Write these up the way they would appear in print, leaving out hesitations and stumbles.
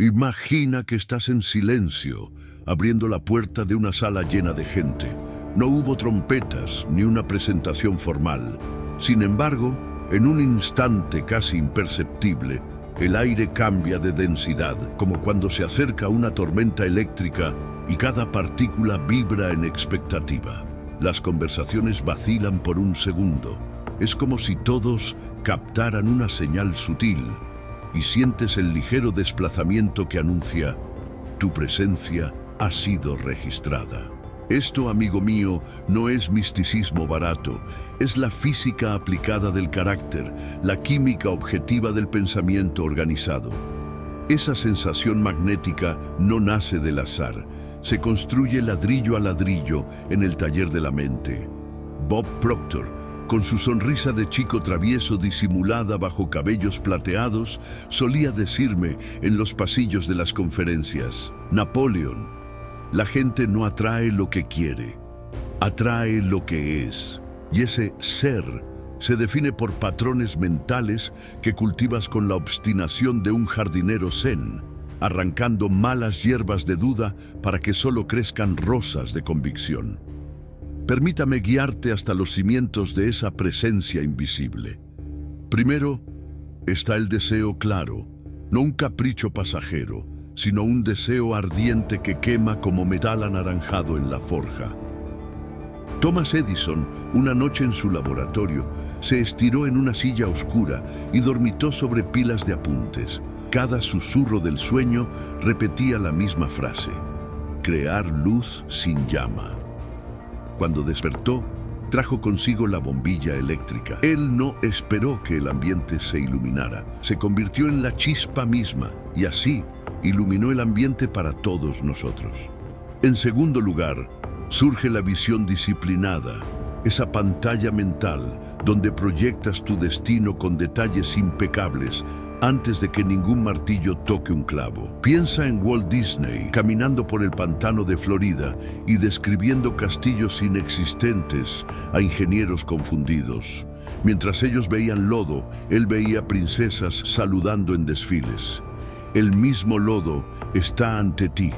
Imagina que estás en silencio, abriendo la puerta de una sala llena de gente. No hubo trompetas ni una presentación formal. Sin embargo, en un instante casi imperceptible, el aire cambia de densidad, como cuando se acerca una tormenta eléctrica y cada partícula vibra en expectativa. Las conversaciones vacilan por un segundo. Es como si todos captaran una señal sutil y sientes el ligero desplazamiento que anuncia: tu presencia ha sido registrada. Esto, amigo mío, no es misticismo barato, es la física aplicada del carácter, la química objetiva del pensamiento organizado. Esa sensación magnética no nace del azar, se construye ladrillo a ladrillo en el taller de la mente. Bob Proctor, con su sonrisa de chico travieso disimulada bajo cabellos plateados, solía decirme en los pasillos de las conferencias: Napoleón, la gente no atrae lo que quiere, atrae lo que es. Y ese ser se define por patrones mentales que cultivas con la obstinación de un jardinero zen, arrancando malas hierbas de duda para que solo crezcan rosas de convicción. Permítame guiarte hasta los cimientos de esa presencia invisible. Primero está el deseo claro, no un capricho pasajero, sino un deseo ardiente que quema como metal anaranjado en la forja. Thomas Edison, una noche en su laboratorio, se estiró en una silla oscura y dormitó sobre pilas de apuntes. Cada susurro del sueño repetía la misma frase: crear luz sin llama. Cuando despertó, trajo consigo la bombilla eléctrica. Él no esperó que el ambiente se iluminara. Se convirtió en la chispa misma y así iluminó el ambiente para todos nosotros. En segundo lugar, surge la visión disciplinada, esa pantalla mental donde proyectas tu destino con detalles impecables antes de que ningún martillo toque un clavo. Piensa en Walt Disney caminando por el pantano de Florida y describiendo castillos inexistentes a ingenieros confundidos. Mientras ellos veían lodo, él veía princesas saludando en desfiles. El mismo lodo está ante ti,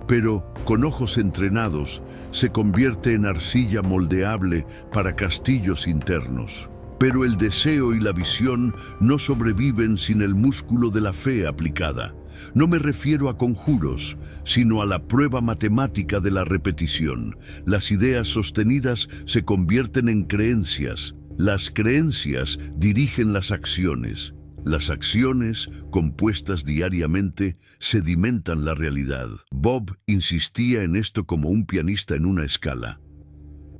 pero con ojos entrenados se convierte en arcilla moldeable para castillos internos. Pero el deseo y la visión no sobreviven sin el músculo de la fe aplicada. No me refiero a conjuros, sino a la prueba matemática de la repetición. Las ideas sostenidas se convierten en creencias. Las creencias dirigen las acciones. Las acciones, compuestas diariamente, sedimentan la realidad. Bob insistía en esto como un pianista en una escala.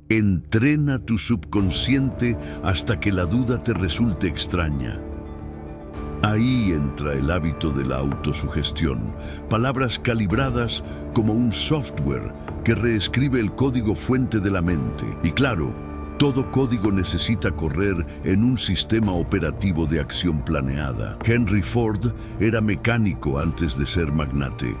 Entrena tu subconsciente hasta que la duda te resulte extraña. Ahí entra el hábito de la autosugestión, palabras calibradas como un software que reescribe el código fuente de la mente. Y claro, todo código necesita correr en un sistema operativo de acción planeada. Henry Ford era mecánico antes de ser magnate,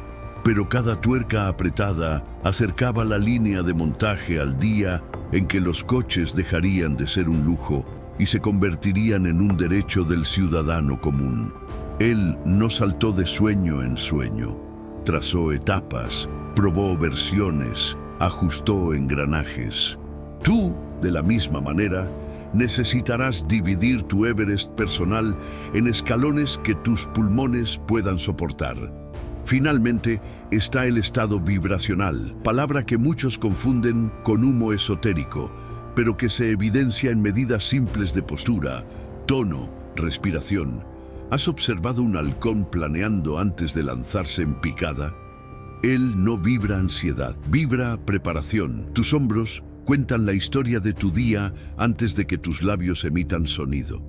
pero cada tuerca apretada acercaba la línea de montaje al día en que los coches dejarían de ser un lujo y se convertirían en un derecho del ciudadano común. Él no saltó de sueño en sueño, trazó etapas, probó versiones, ajustó engranajes. Tú, de la misma manera, necesitarás dividir tu Everest personal en escalones que tus pulmones puedan soportar. Finalmente, está el estado vibracional, palabra que muchos confunden con humo esotérico, pero que se evidencia en medidas simples de postura, tono, respiración. ¿Has observado un halcón planeando antes de lanzarse en picada? Él no vibra ansiedad, vibra preparación. Tus hombros cuentan la historia de tu día antes de que tus labios emitan sonido.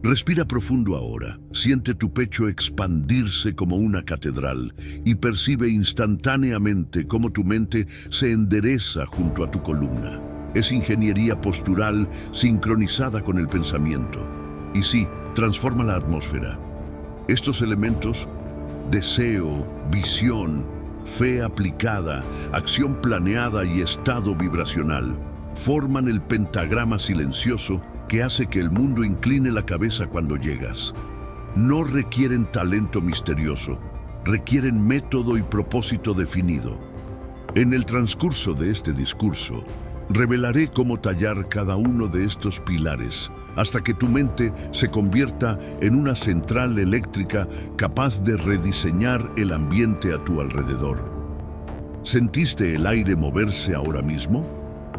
Respira profundo ahora, siente tu pecho expandirse como una catedral y percibe instantáneamente cómo tu mente se endereza junto a tu columna. Es ingeniería postural sincronizada con el pensamiento. Y sí, transforma la atmósfera. Estos elementos, deseo, visión, fe aplicada, acción planeada y estado vibracional, forman el pentagrama silencioso que hace que el mundo incline la cabeza cuando llegas. No requieren talento misterioso, requieren método y propósito definido. En el transcurso de este discurso, revelaré cómo tallar cada uno de estos pilares hasta que tu mente se convierta en una central eléctrica capaz de rediseñar el ambiente a tu alrededor. ¿Sentiste el aire moverse ahora mismo?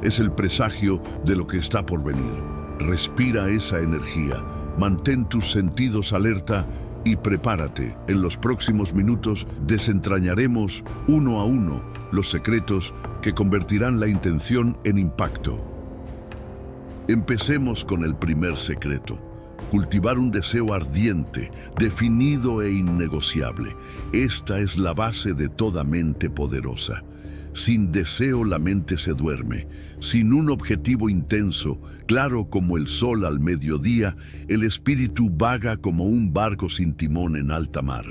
Es el presagio de lo que está por venir. Respira esa energía, mantén tus sentidos alerta y prepárate. En los próximos minutos desentrañaremos uno a uno los secretos que convertirán la intención en impacto. Empecemos con el primer secreto: cultivar un deseo ardiente, definido e innegociable. Esta es la base de toda mente poderosa. Sin deseo la mente se duerme. Sin un objetivo intenso, claro como el sol al mediodía, el espíritu vaga como un barco sin timón en alta mar.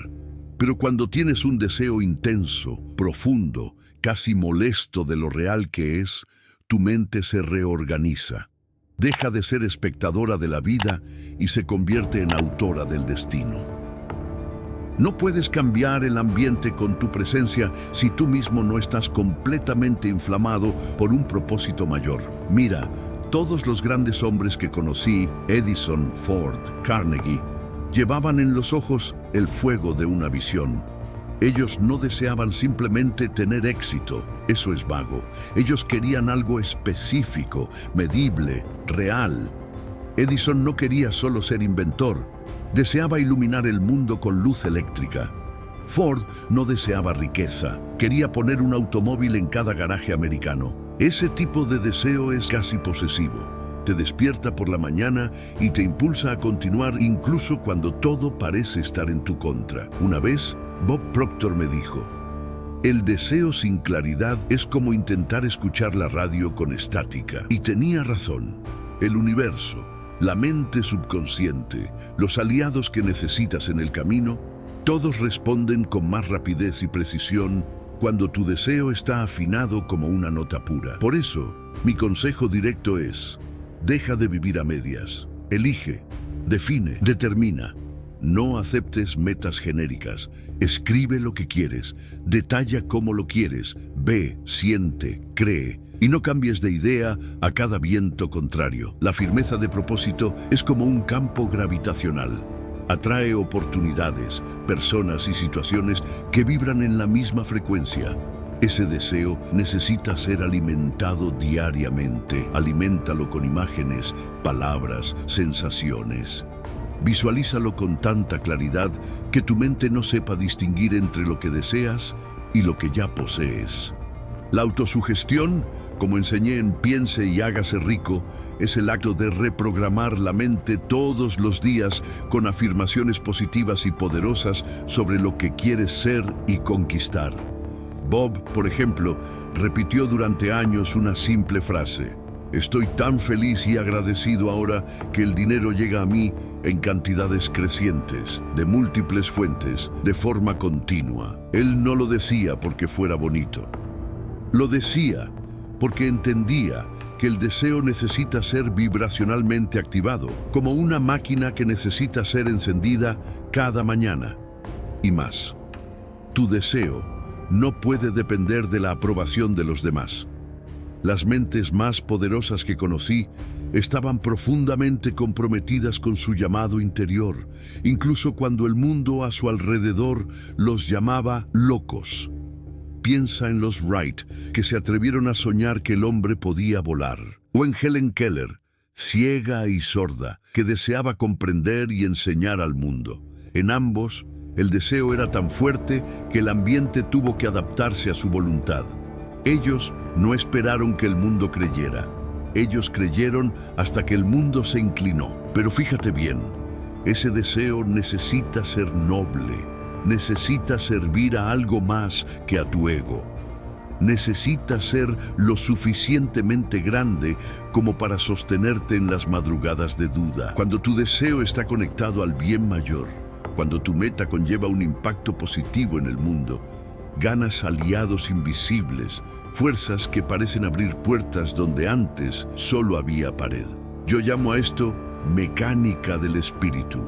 Pero cuando tienes un deseo intenso, profundo, casi molesto de lo real que es, tu mente se reorganiza. Deja de ser espectadora de la vida y se convierte en autora del destino. No puedes cambiar el ambiente con tu presencia si tú mismo no estás completamente inflamado por un propósito mayor. Mira, todos los grandes hombres que conocí, Edison, Ford, Carnegie, llevaban en los ojos el fuego de una visión. Ellos no deseaban simplemente tener éxito, eso es vago. Ellos querían algo específico, medible, real. Edison no quería solo ser inventor, deseaba iluminar el mundo con luz eléctrica. Ford no deseaba riqueza, quería poner un automóvil en cada garaje americano. Ese tipo de deseo es casi posesivo. Te despierta por la mañana y te impulsa a continuar incluso cuando todo parece estar en tu contra. Una vez, Bob Proctor me dijo: el deseo sin claridad es como intentar escuchar la radio con estática. Y tenía razón. El universo, la mente subconsciente, los aliados que necesitas en el camino, todos responden con más rapidez y precisión cuando tu deseo está afinado como una nota pura. Por eso, mi consejo directo es: deja de vivir a medias. Elige, define, determina. No aceptes metas genéricas. Escribe lo que quieres, detalla cómo lo quieres, ve, siente, cree. Y no cambies de idea a cada viento contrario. La firmeza de propósito es como un campo gravitacional. Atrae oportunidades, personas y situaciones que vibran en la misma frecuencia. Ese deseo necesita ser alimentado diariamente. Aliméntalo con imágenes, palabras, sensaciones. Visualízalo con tanta claridad que tu mente no sepa distinguir entre lo que deseas y lo que ya posees. La autosugestión, como enseñé en Piense y Hágase Rico, es el acto de reprogramar la mente todos los días con afirmaciones positivas y poderosas sobre lo que quieres ser y conquistar. Bob, por ejemplo, repitió durante años una simple frase: estoy tan feliz y agradecido ahora que el dinero llega a mí en cantidades crecientes, de múltiples fuentes, de forma continua. Él no lo decía porque fuera bonito. Lo decía porque entendía que el deseo necesita ser vibracionalmente activado, como una máquina que necesita ser encendida cada mañana. Y más, tu deseo no puede depender de la aprobación de los demás. Las mentes más poderosas que conocí estaban profundamente comprometidas con su llamado interior, incluso cuando el mundo a su alrededor los llamaba locos. Piensa en los Wright, que se atrevieron a soñar que el hombre podía volar. O en Helen Keller, ciega y sorda, que deseaba comprender y enseñar al mundo. En ambos, el deseo era tan fuerte que el ambiente tuvo que adaptarse a su voluntad. Ellos no esperaron que el mundo creyera. Ellos creyeron hasta que el mundo se inclinó. Pero fíjate bien, ese deseo necesita ser noble. Necesita servir a algo más que a tu ego. Necesita ser lo suficientemente grande como para sostenerte en las madrugadas de duda. Cuando tu deseo está conectado al bien mayor, cuando tu meta conlleva un impacto positivo en el mundo, ganas aliados invisibles, fuerzas que parecen abrir puertas donde antes solo había pared. Yo llamo a esto mecánica del espíritu.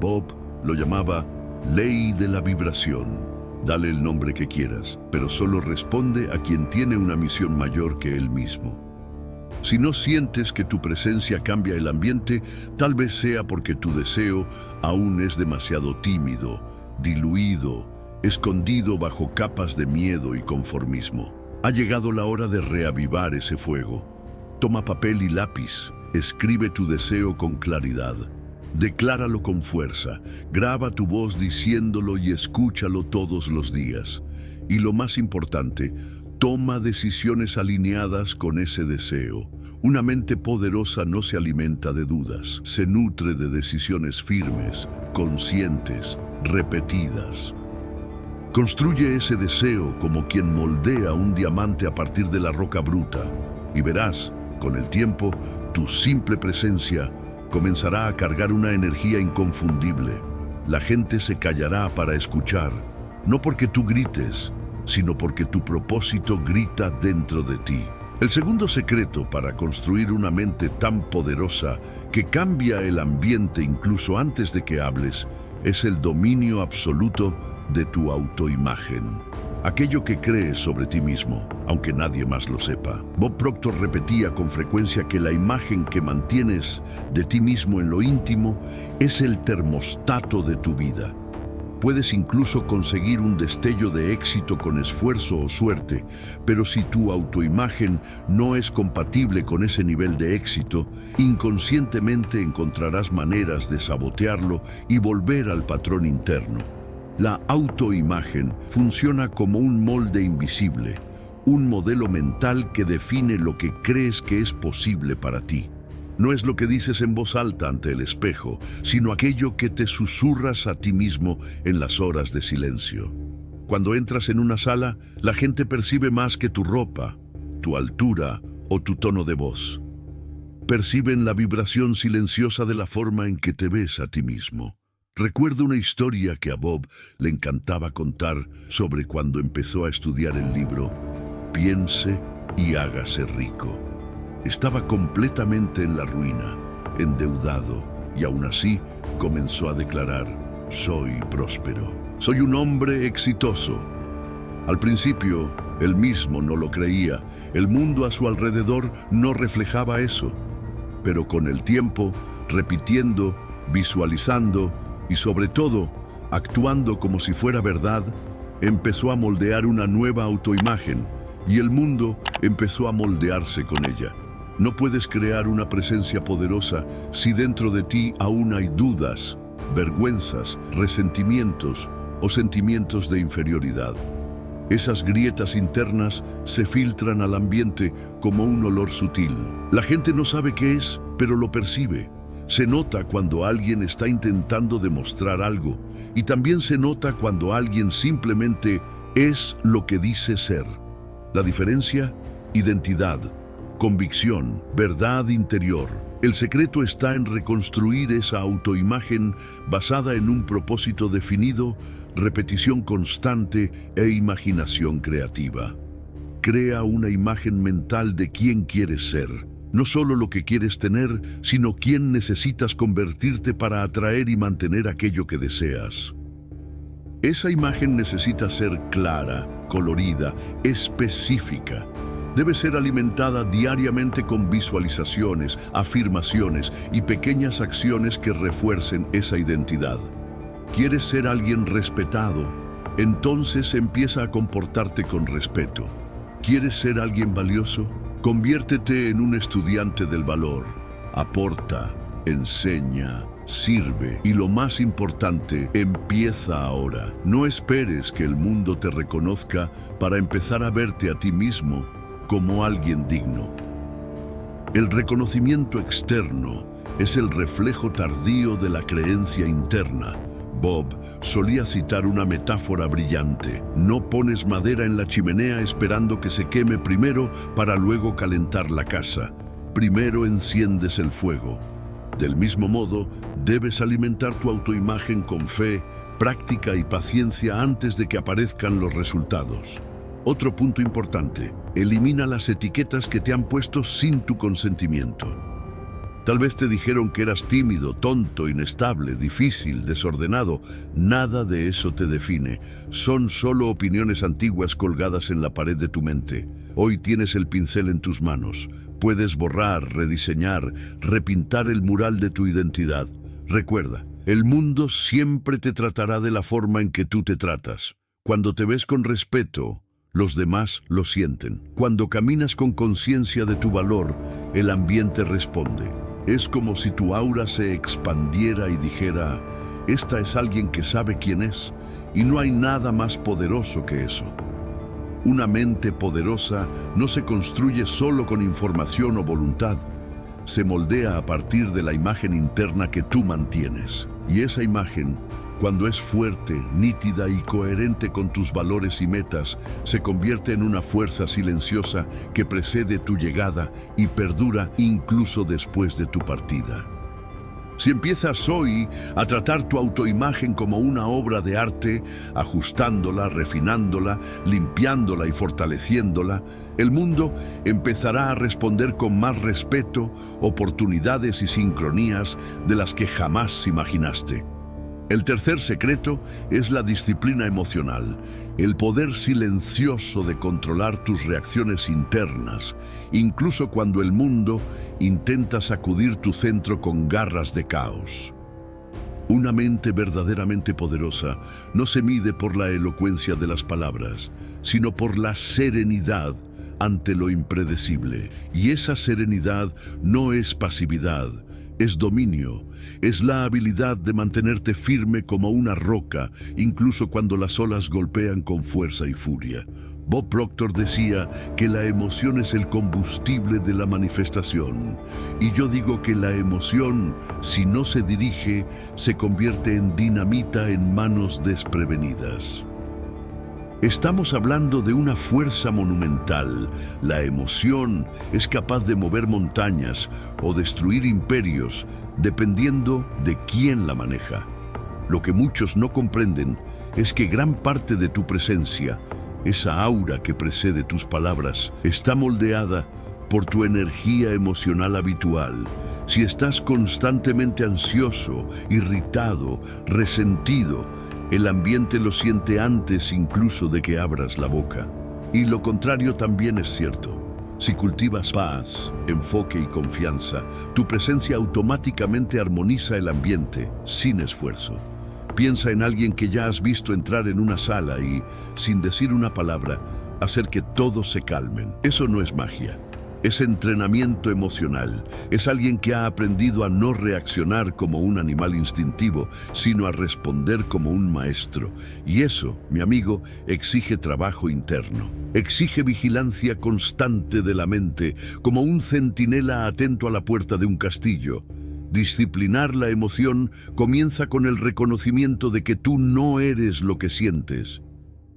Bob lo llamaba Ley de la vibración. Dale el nombre que quieras, pero solo responde a quien tiene una misión mayor que él mismo. Si no sientes que tu presencia cambia el ambiente, tal vez sea porque tu deseo aún es demasiado tímido, diluido, escondido bajo capas de miedo y conformismo. Ha llegado la hora de reavivar ese fuego. Toma papel y lápiz, escribe tu deseo con claridad. Decláralo con fuerza, graba tu voz diciéndolo y escúchalo todos los días. Y lo más importante, toma decisiones alineadas con ese deseo. Una mente poderosa no se alimenta de dudas, se nutre de decisiones firmes, conscientes, repetidas. Construye ese deseo como quien moldea un diamante a partir de la roca bruta y verás, con el tiempo, tu simple presencia comenzará a cargar una energía inconfundible. La gente se callará para escuchar, no porque tú grites, sino porque tu propósito grita dentro de ti. El segundo secreto para construir una mente tan poderosa que cambia el ambiente incluso antes de que hables es el dominio absoluto de tu autoimagen. Aquello que crees sobre ti mismo, aunque nadie más lo sepa. Bob Proctor repetía con frecuencia que la imagen que mantienes de ti mismo en lo íntimo es el termostato de tu vida. Puedes incluso conseguir un destello de éxito con esfuerzo o suerte, pero si tu autoimagen no es compatible con ese nivel de éxito, inconscientemente encontrarás maneras de sabotearlo y volver al patrón interno. La autoimagen funciona como un molde invisible, un modelo mental que define lo que crees que es posible para ti. No es lo que dices en voz alta ante el espejo, sino aquello que te susurras a ti mismo en las horas de silencio. Cuando entras en una sala, la gente percibe más que tu ropa, tu altura o tu tono de voz. Perciben la vibración silenciosa de la forma en que te ves a ti mismo. Recuerdo una historia que a Bob le encantaba contar sobre cuando empezó a estudiar el libro Piense y hágase rico. Estaba completamente en la ruina, endeudado, y aún así comenzó a declarar: soy próspero, soy un hombre exitoso. Al principio, él mismo no lo creía, el mundo a su alrededor no reflejaba eso. Pero con el tiempo, repitiendo, visualizando y sobre todo, actuando como si fuera verdad, empezó a moldear una nueva autoimagen y el mundo empezó a moldearse con ella. No puedes crear una presencia poderosa si dentro de ti aún hay dudas, vergüenzas, resentimientos o sentimientos de inferioridad. Esas grietas internas se filtran al ambiente como un olor sutil. La gente no sabe qué es, pero lo percibe. Se nota cuando alguien está intentando demostrar algo y también se nota cuando alguien simplemente es lo que dice ser. La diferencia: identidad, convicción, verdad interior. El secreto está en reconstruir esa autoimagen basada en un propósito definido, repetición constante e imaginación creativa. Crea una imagen mental de quién quieres ser. No solo lo que quieres tener, sino quién necesitas convertirte para atraer y mantener aquello que deseas. Esa imagen necesita ser clara, colorida, específica. Debe ser alimentada diariamente con visualizaciones, afirmaciones y pequeñas acciones que refuercen esa identidad. ¿Quieres ser alguien respetado? Entonces empieza a comportarte con respeto. ¿Quieres ser alguien valioso? Conviértete en un estudiante del valor. Aporta, enseña, sirve y lo más importante, empieza ahora. No esperes que el mundo te reconozca para empezar a verte a ti mismo como alguien digno. El reconocimiento externo es el reflejo tardío de la creencia interna. Bob solía citar una metáfora brillante: no pones madera en la chimenea esperando que se queme primero para luego calentar la casa. Primero enciendes el fuego. Del mismo modo, debes alimentar tu autoimagen con fe, práctica y paciencia antes de que aparezcan los resultados. Otro punto importante: elimina las etiquetas que te han puesto sin tu consentimiento. Tal vez te dijeron que eras tímido, tonto, inestable, difícil, desordenado. Nada de eso te define. Son solo opiniones antiguas colgadas en la pared de tu mente. Hoy tienes el pincel en tus manos. Puedes borrar, rediseñar, repintar el mural de tu identidad. Recuerda, el mundo siempre te tratará de la forma en que tú te tratas. Cuando te ves con respeto, los demás lo sienten. Cuando caminas con conciencia de tu valor, el ambiente responde. Es como si tu aura se expandiera y dijera, esta es alguien que sabe quién es, y no hay nada más poderoso que eso. Una mente poderosa no se construye solo con información o voluntad, se moldea a partir de la imagen interna que tú mantienes. Y esa imagen, cuando es fuerte, nítida y coherente con tus valores y metas, se convierte en una fuerza silenciosa que precede tu llegada y perdura incluso después de tu partida. Si empiezas hoy a tratar tu autoimagen como una obra de arte, ajustándola, refinándola, limpiándola y fortaleciéndola, el mundo empezará a responder con más respeto, oportunidades y sincronías de las que jamás imaginaste. El tercer secreto es la disciplina emocional, el poder silencioso de controlar tus reacciones internas, incluso cuando el mundo intenta sacudir tu centro con garras de caos. Una mente verdaderamente poderosa no se mide por la elocuencia de las palabras, sino por la serenidad ante lo impredecible. Y esa serenidad no es pasividad, es dominio, es la habilidad de mantenerte firme como una roca, incluso cuando las olas golpean con fuerza y furia. Bob Proctor decía que la emoción es el combustible de la manifestación. Y yo digo que la emoción, si no se dirige, se convierte en dinamita en manos desprevenidas. Estamos hablando de una fuerza monumental. La emoción es capaz de mover montañas o destruir imperios, dependiendo de quién la maneja. Lo que muchos no comprenden es que gran parte de tu presencia, esa aura que precede tus palabras, está moldeada por tu energía emocional habitual. Si estás constantemente ansioso, irritado, resentido, el ambiente lo siente antes incluso de que abras la boca. Y lo contrario también es cierto. Si cultivas paz, enfoque y confianza, tu presencia automáticamente armoniza el ambiente sin esfuerzo. Piensa en alguien que ya has visto entrar en una sala y, sin decir una palabra, hacer que todos se calmen. Eso no es magia. Es entrenamiento emocional. Es alguien que ha aprendido a no reaccionar como un animal instintivo, sino a responder como un maestro. Y eso, mi amigo, exige trabajo interno. Exige vigilancia constante de la mente, como un centinela atento a la puerta de un castillo. Disciplinar la emoción comienza con el reconocimiento de que tú no eres lo que sientes.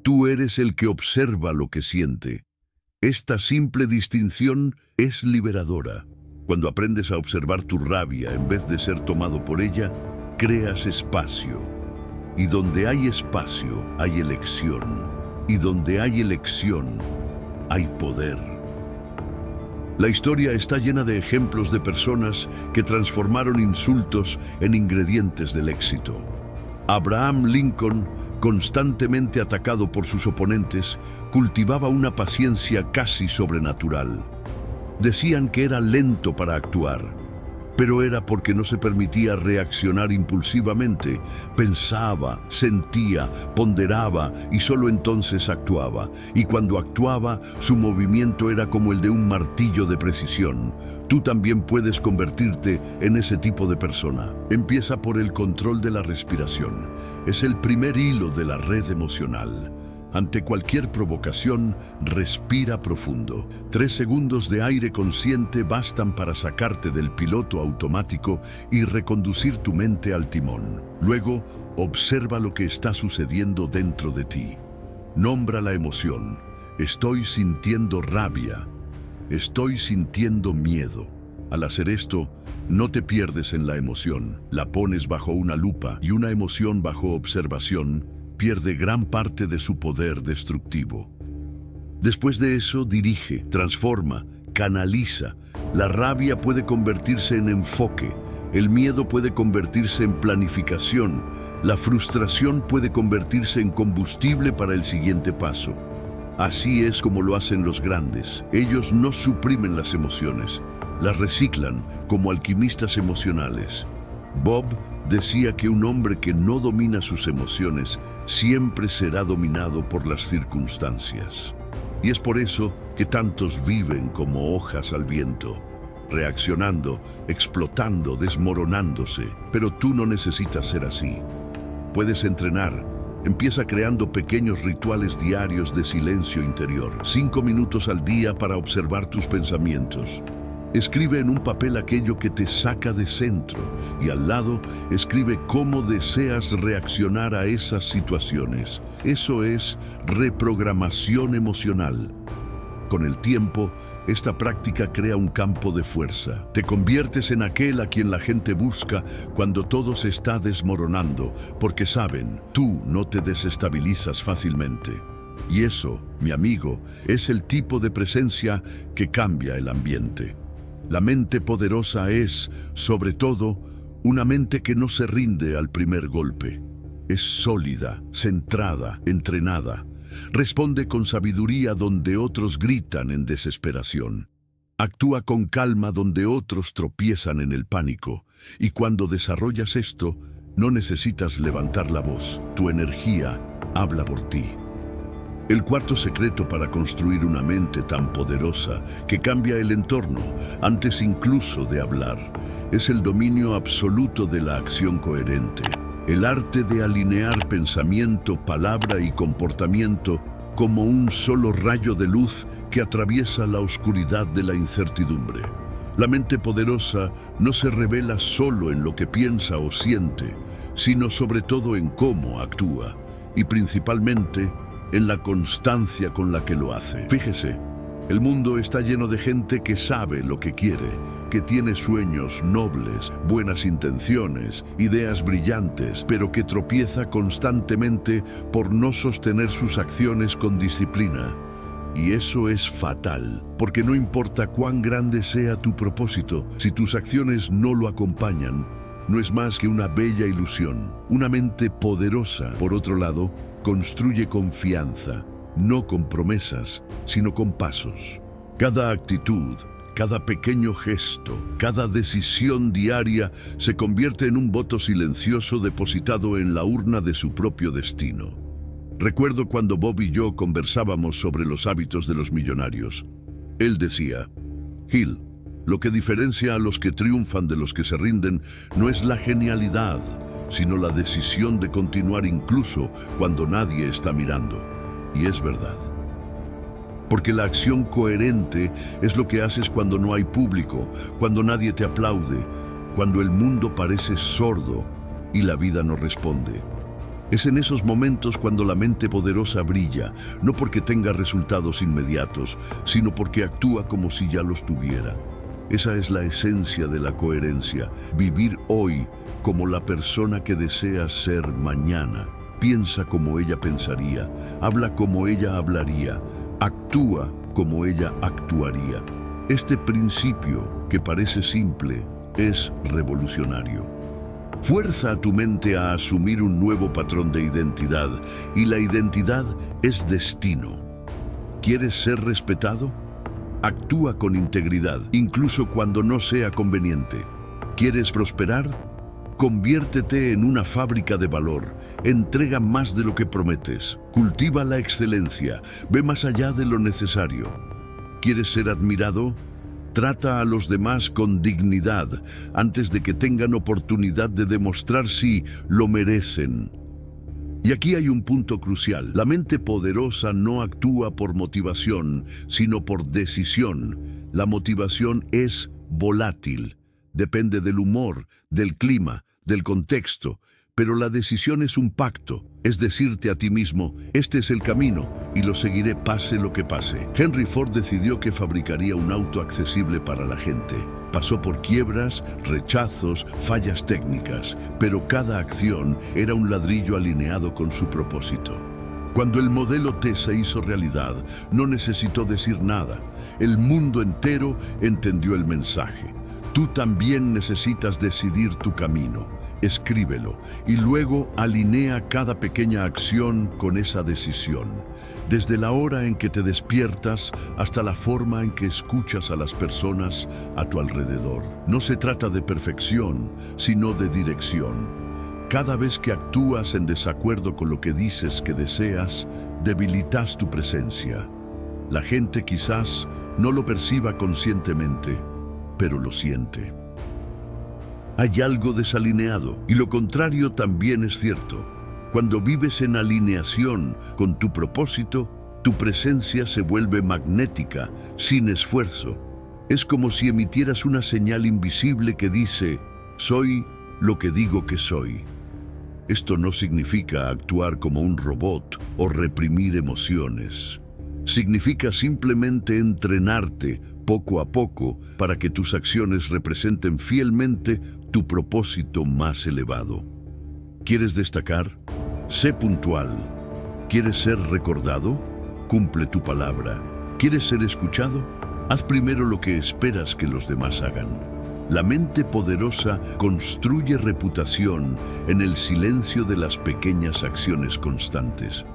Tú eres el que observa lo que siente. Esta simple distinción es liberadora. Cuando aprendes a observar tu rabia en vez de ser tomado por ella, creas espacio. Y donde hay espacio, hay elección. Y donde hay elección, hay poder. La historia está llena de ejemplos de personas que transformaron insultos en ingredientes del éxito. Abraham Lincoln, constantemente atacado por sus oponentes, cultivaba una paciencia casi sobrenatural. Decían que era lento para actuar, pero era porque no se permitía reaccionar impulsivamente. Pensaba, sentía, ponderaba y solo entonces actuaba. Y cuando actuaba, su movimiento era como el de un martillo de precisión. Tú también puedes convertirte en ese tipo de persona. Empieza por el control de la respiración. Es el primer hilo de la red emocional. Ante cualquier provocación, respira profundo. 3 segundos de aire consciente bastan para sacarte del piloto automático y reconducir tu mente al timón. Luego, observa lo que está sucediendo dentro de ti. Nombra la emoción. Estoy sintiendo rabia. Estoy sintiendo miedo. Al hacer esto, no te pierdes en la emoción. La pones bajo una lupa y una emoción bajo observación pierde gran parte de su poder destructivo. Después de eso, dirige, transforma, canaliza, La rabia puede convertirse en enfoque, el miedo puede convertirse en planificación, la frustración puede convertirse en combustible para el siguiente paso. Así es como lo hacen los grandes. Ellos no suprimen las emociones, las reciclan como alquimistas emocionales. Bob decía que un hombre que no domina sus emociones siempre será dominado por las circunstancias. Y es por eso que tantos viven como hojas al viento, reaccionando, explotando, desmoronándose. Pero tú no necesitas ser así. Puedes entrenar. Empieza creando pequeños rituales diarios de silencio interior. 5 minutos al día para observar tus pensamientos. Escribe en un papel aquello que te saca de centro y al lado escribe cómo deseas reaccionar a esas situaciones. Eso es reprogramación emocional. Con el tiempo, esta práctica crea un campo de fuerza. Te conviertes en aquel a quien la gente busca cuando todo se está desmoronando, porque saben, tú no te desestabilizas fácilmente. Y eso, mi amigo, es el tipo de presencia que cambia el ambiente. La mente poderosa es, sobre todo, una mente que no se rinde al primer golpe. Es sólida, centrada, entrenada. Responde con sabiduría donde otros gritan en desesperación. Actúa con calma donde otros tropiezan en el pánico. Y cuando desarrollas esto, no necesitas levantar la voz. Tu energía habla por ti. El cuarto secreto para construir una mente tan poderosa que cambia el entorno antes incluso de hablar es el dominio absoluto de la acción coherente. El arte de alinear pensamiento, palabra y comportamiento como un solo rayo de luz que atraviesa la oscuridad de la incertidumbre. La mente poderosa no se revela solo en lo que piensa o siente, sino sobre todo en cómo actúa y principalmente en la constancia con la que lo hace. Fíjese, el mundo está lleno de gente que sabe lo que quiere, que tiene sueños nobles, buenas intenciones, ideas brillantes, pero que tropieza constantemente por no sostener sus acciones con disciplina. Y eso es fatal, porque no importa cuán grande sea tu propósito, si tus acciones no lo acompañan, no es más que una bella ilusión. Una mente poderosa, por otro lado, construye confianza, no con promesas, sino con pasos. Cada actitud, cada pequeño gesto, cada decisión diaria se convierte en un voto silencioso depositado en la urna de su propio destino. Recuerdo cuando Bob y yo conversábamos sobre los hábitos de los millonarios. Él decía, Gil, lo que diferencia a los que triunfan de los que se rinden no es la genialidad, sino la decisión de continuar incluso cuando nadie está mirando. Y es verdad. Porque la acción coherente es lo que haces cuando no hay público, cuando nadie te aplaude, cuando el mundo parece sordo y la vida no responde. Es en esos momentos cuando la mente poderosa brilla, no porque tenga resultados inmediatos, sino porque actúa como si ya los tuviera. Esa es la esencia de la coherencia, vivir hoy como la persona que desea ser mañana. Piensa como ella pensaría, habla como ella hablaría, actúa como ella actuaría. Este principio, que parece simple, es revolucionario. Fuerza a tu mente a asumir un nuevo patrón de identidad, y la identidad es destino. ¿Quieres ser respetado? Actúa con integridad, incluso cuando no sea conveniente. ¿Quieres prosperar? Conviértete en una fábrica de valor. Entrega más de lo que prometes. Cultiva la excelencia. Ve más allá de lo necesario. ¿Quieres ser admirado? Trata a los demás con dignidad antes de que tengan oportunidad de demostrar si lo merecen. Y aquí hay un punto crucial. La mente poderosa no actúa por motivación, sino por decisión. La motivación es volátil. Depende del humor, del clima, del contexto, pero la decisión es un pacto, es decirte a ti mismo, este es el camino y lo seguiré pase lo que pase. Henry Ford decidió que fabricaría un auto accesible para la gente. Pasó por quiebras, rechazos, fallas técnicas, pero cada acción era un ladrillo alineado con su propósito. Cuando el modelo T se hizo realidad, no necesitó decir nada. El mundo entero entendió el mensaje. Tú también necesitas decidir tu camino. Escríbelo y luego alinea cada pequeña acción con esa decisión. Desde la hora en que te despiertas hasta la forma en que escuchas a las personas a tu alrededor. No se trata de perfección, sino de dirección. Cada vez que actúas en desacuerdo con lo que dices que deseas, debilitas tu presencia. La gente quizás no lo perciba conscientemente, pero lo siente. Hay algo desalineado, y lo contrario también es cierto. Cuando vives en alineación con tu propósito, tu presencia se vuelve magnética, sin esfuerzo. Es como si emitieras una señal invisible que dice, soy lo que digo que soy. Esto no significa actuar como un robot o reprimir emociones. Significa simplemente entrenarte poco a poco para que tus acciones representen fielmente tu propósito más elevado. ¿Quieres destacar? Sé puntual. ¿Quieres ser recordado? Cumple tu palabra. ¿Quieres ser escuchado? Haz primero lo que esperas que los demás hagan. La mente poderosa construye reputación en el silencio de las pequeñas acciones constantes.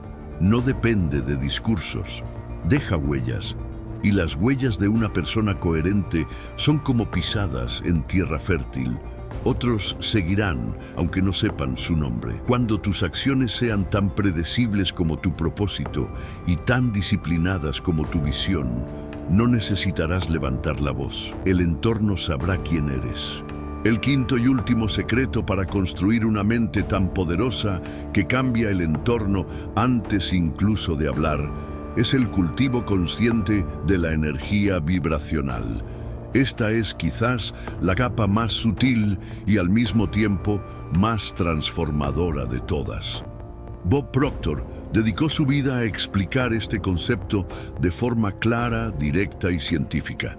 No depende de discursos. Deja huellas. Y las huellas de una persona coherente son como pisadas en tierra fértil. Otros seguirán, aunque no sepan su nombre. Cuando tus acciones sean tan predecibles como tu propósito y tan disciplinadas como tu visión, no necesitarás levantar la voz. El entorno sabrá quién eres. El quinto y último secreto para construir una mente tan poderosa que cambia el entorno antes incluso de hablar es el cultivo consciente de la energía vibracional. Esta es quizás la capa más sutil y al mismo tiempo más transformadora de todas. Bob Proctor dedicó su vida a explicar este concepto de forma clara, directa y científica.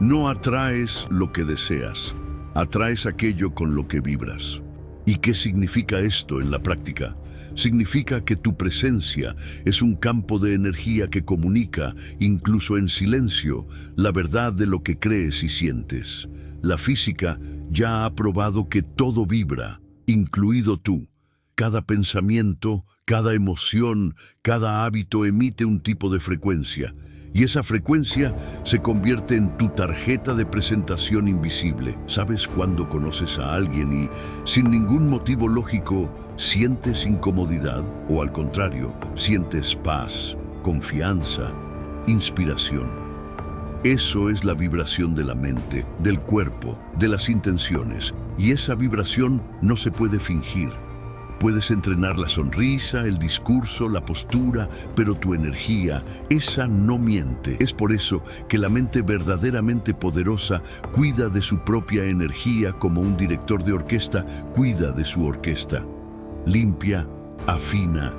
No atraes lo que deseas, atraes aquello con lo que vibras. ¿Y qué significa esto en la práctica? Significa que tu presencia es un campo de energía que comunica, incluso en silencio, la verdad de lo que crees y sientes. La física ya ha probado que todo vibra, incluido tú. Cada pensamiento, cada emoción, cada hábito emite un tipo de frecuencia. Y esa frecuencia se convierte en tu tarjeta de presentación invisible. ¿Sabes cuándo conoces a alguien y, sin ningún motivo lógico, sientes incomodidad? O al contrario, sientes paz, confianza, inspiración. Eso es la vibración de la mente, del cuerpo, de las intenciones. Y esa vibración no se puede fingir. Puedes entrenar la sonrisa, el discurso, la postura, pero tu energía, esa no miente. Es por eso que la mente verdaderamente poderosa cuida de su propia energía como un director de orquesta cuida de su orquesta. Limpia, afina,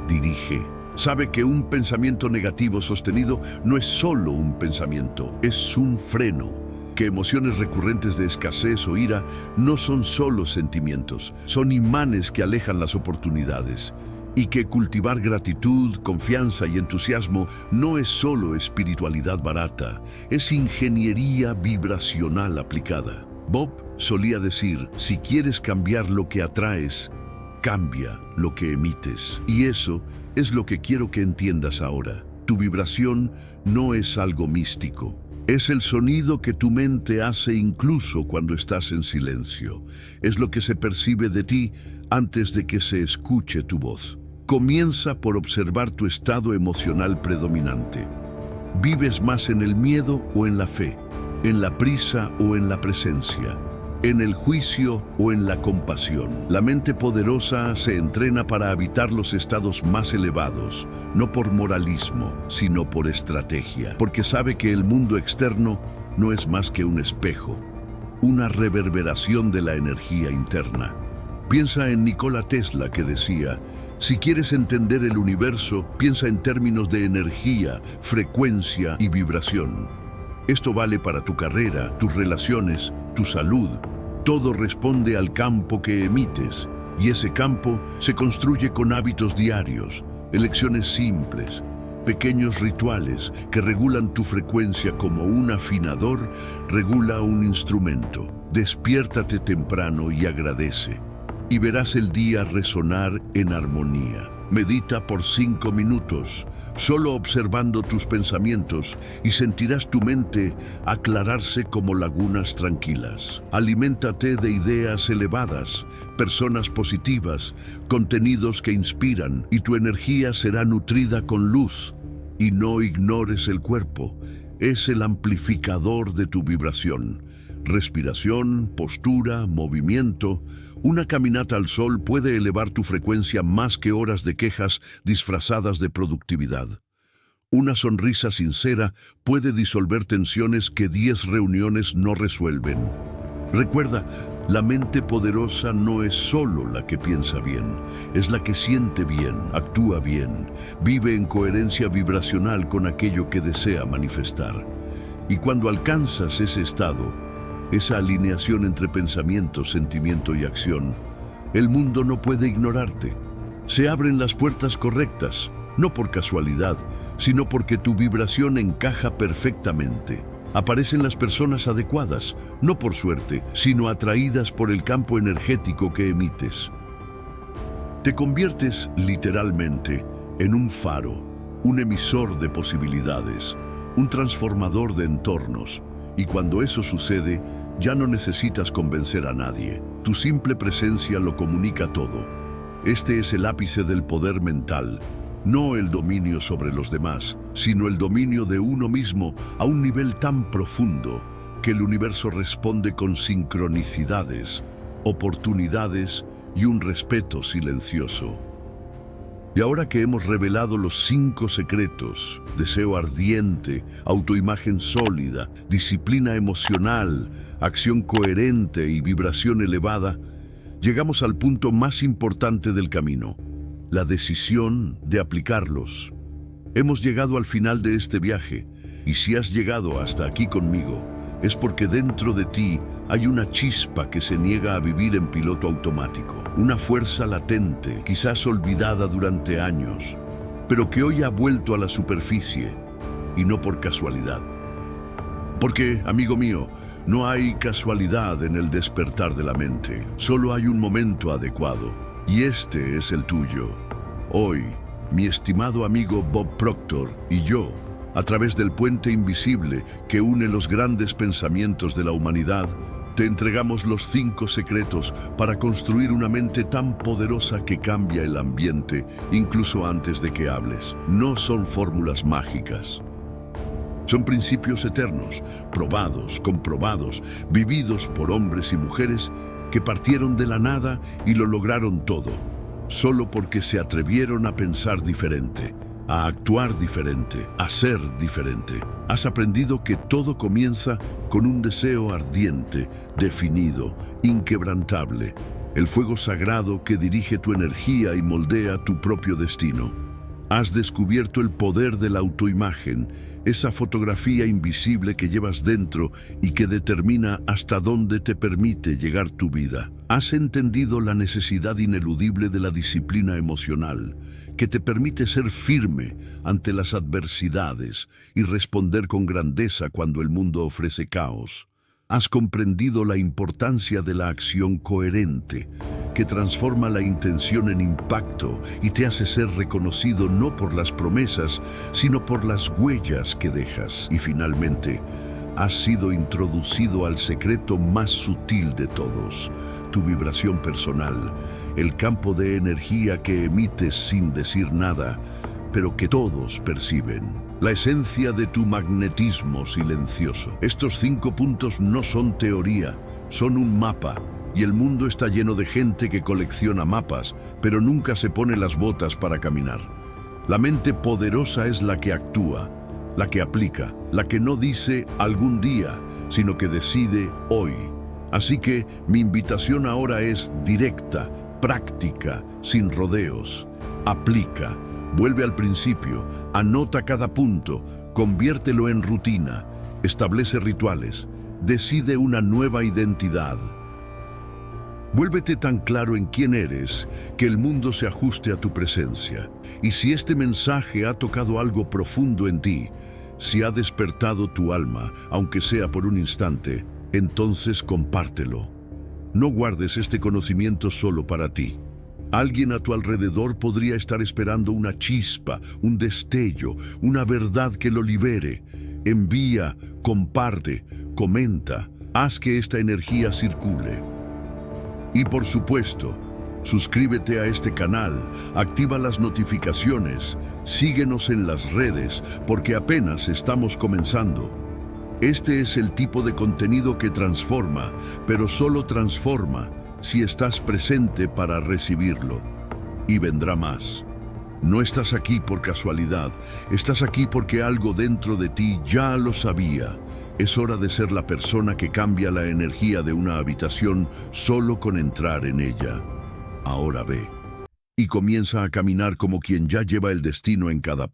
dirige. Sabe que un pensamiento negativo sostenido no es solo un pensamiento, es un freno. Que emociones recurrentes de escasez o ira no son solo sentimientos, son imanes que alejan las oportunidades. Y que cultivar gratitud, confianza y entusiasmo no es solo espiritualidad barata, es ingeniería vibracional aplicada. Bob solía decir, si quieres cambiar lo que atraes, cambia lo que emites. Y eso es lo que quiero que entiendas ahora. Tu vibración no es algo místico. Es el sonido que tu mente hace incluso cuando estás en silencio. Es lo que se percibe de ti antes de que se escuche tu voz. Comienza por observar tu estado emocional predominante. ¿Vives más en el miedo o en la fe? ¿En la prisa o en la presencia? ¿En el juicio o en la compasión? La mente poderosa se entrena para habitar los estados más elevados, no por moralismo, sino por estrategia, porque sabe que el mundo externo no es más que un espejo, una reverberación de la energía interna. Piensa en Nikola Tesla, que decía, si quieres entender el universo, piensa en términos de energía, frecuencia y vibración. Esto vale para tu carrera, tus relaciones, tu salud. Todo responde al campo que emites, y ese campo se construye con hábitos diarios. Elecciones simples, pequeños rituales que regulan tu frecuencia como un afinador regula un instrumento. Despiértate temprano y agradece, y verás el día resonar en armonía. Medita por 5 minutos, solo observando tus pensamientos, y sentirás tu mente aclararse como lagunas tranquilas. Aliméntate de ideas elevadas, personas positivas, contenidos que inspiran, y tu energía será nutrida con luz. Y no ignores el cuerpo, es el amplificador de tu vibración. Respiración, postura, movimiento. Una caminata al sol puede elevar tu frecuencia más que horas de quejas disfrazadas de productividad. Una sonrisa sincera puede disolver tensiones que 10 reuniones no resuelven. Recuerda, la mente poderosa no es solo la que piensa bien, es la que siente bien, actúa bien, vive en coherencia vibracional con aquello que desea manifestar. Y cuando alcanzas ese estado, esa alineación entre pensamiento, sentimiento y acción, el mundo no puede ignorarte. Se abren las puertas correctas, no por casualidad, sino porque tu vibración encaja perfectamente. Aparecen las personas adecuadas, no por suerte, sino atraídas por el campo energético que emites. Te conviertes literalmente en un faro, un emisor de posibilidades, un transformador de entornos. Y cuando eso sucede, ya no necesitas convencer a nadie. Tu simple presencia lo comunica todo. Este es el ápice del poder mental, no el dominio sobre los demás, sino el dominio de uno mismo a un nivel tan profundo que el universo responde con sincronicidades, oportunidades y un respeto silencioso. Y ahora que hemos revelado los 5 secretos, deseo ardiente, autoimagen sólida, disciplina emocional, acción coherente y vibración elevada, llegamos al punto más importante del camino, la decisión de aplicarlos. Hemos llegado al final de este viaje, y si has llegado hasta aquí conmigo, es porque dentro de ti hay una chispa que se niega a vivir en piloto automático, una fuerza latente, quizás olvidada durante años, pero que hoy ha vuelto a la superficie, y no por casualidad. Porque, amigo mío, no hay casualidad en el despertar de la mente, solo hay un momento adecuado, y este es el tuyo. Hoy, mi estimado amigo Bob Proctor y yo, a través del puente invisible que une los grandes pensamientos de la humanidad, te entregamos los 5 secretos para construir una mente tan poderosa que cambia el ambiente, incluso antes de que hables. No son fórmulas mágicas. Son principios eternos, probados, comprobados, vividos por hombres y mujeres que partieron de la nada y lo lograron todo, solo porque se atrevieron a pensar diferente, a actuar diferente, a ser diferente. Has aprendido que todo comienza con un deseo ardiente, definido, inquebrantable, el fuego sagrado que dirige tu energía y moldea tu propio destino. Has descubierto el poder de la autoimagen, esa fotografía invisible que llevas dentro y que determina hasta dónde te permite llegar tu vida. Has entendido la necesidad ineludible de la disciplina emocional, que te permite ser firme ante las adversidades y responder con grandeza cuando el mundo ofrece caos. Has comprendido la importancia de la acción coherente, que transforma la intención en impacto y te hace ser reconocido no por las promesas, sino por las huellas que dejas. Y finalmente, has sido introducido al secreto más sutil de todos, tu vibración personal, el campo de energía que emites sin decir nada, pero que todos perciben. La esencia de tu magnetismo silencioso. Estos 5 puntos no son teoría, son un mapa. Y el mundo está lleno de gente que colecciona mapas, pero nunca se pone las botas para caminar. La mente poderosa es la que actúa, la que aplica, la que no dice algún día, sino que decide hoy. Así que mi invitación ahora es directa, práctica, sin rodeos. Aplica, vuelve al principio, anota cada punto, conviértelo en rutina, establece rituales, decide una nueva identidad. Vuélvete tan claro en quién eres que el mundo se ajuste a tu presencia. Y si este mensaje ha tocado algo profundo en ti, si ha despertado tu alma, aunque sea por un instante, entonces compártelo. No guardes este conocimiento solo para ti. Alguien a tu alrededor podría estar esperando una chispa, un destello, una verdad que lo libere. Envía, comparte, comenta, haz que esta energía circule. Y por supuesto, suscríbete a este canal, activa las notificaciones, síguenos en las redes, porque apenas estamos comenzando. Este es el tipo de contenido que transforma, pero solo transforma si estás presente para recibirlo. Y vendrá más. No estás aquí por casualidad, estás aquí porque algo dentro de ti ya lo sabía. Es hora de ser la persona que cambia la energía de una habitación solo con entrar en ella. Ahora ve. Y comienza a caminar como quien ya lleva el destino en cada paso.